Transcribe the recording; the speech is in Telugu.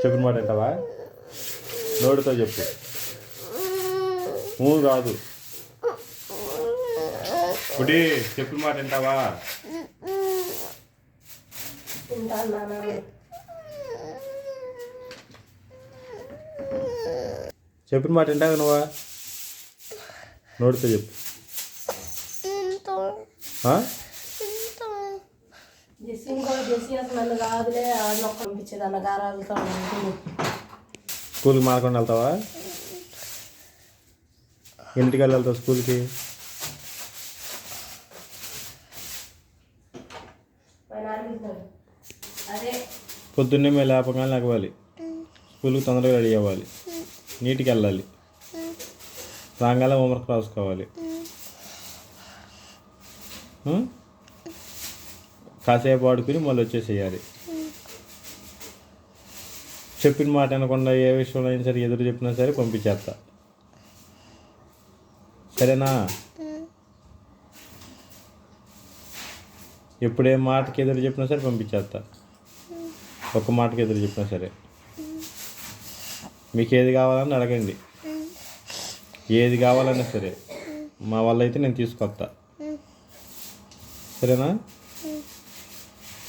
చెప్పిన మాట వింటావా? నోటితో చెప్పు. కాదు ఇప్పుడు చెప్పిన మాట వింటావా? చెప్పిన మాట వింటావా నువ్వా? నోటితో చెప్పు. స్కూల్కి మారకుండా వెళ్తావా? ఇంటికి వెళ్తావు స్కూల్కి? పొద్దున్నే మేము లేపగానే లేవాలి, స్కూల్కి తొందరగా రెడీ అవ్వాలి, నీట్కి వెళ్ళాలి, రాగానే హోంవర్క్ రాసుకోవాలి, కాసేపు ఆడుకుని మళ్ళీ వచ్చేసేయాలి. చెప్పిన మాట అనకుండా ఏ విషయంలో అయినా సరే ఎదురు చెప్పినా సరే పంపించేస్తా. సరేనా? ఎప్పుడే మాటకి ఎదురు చెప్పినా సరే పంపించేస్తా. ఒక్క మాటకి ఎదురు చెప్పినా సరే. మీకు ఏది కావాలని అడగండి, ఏది కావాలన్నా సరే మా వల్ల అయితే నేను తీసుకొస్తా. సరేనా?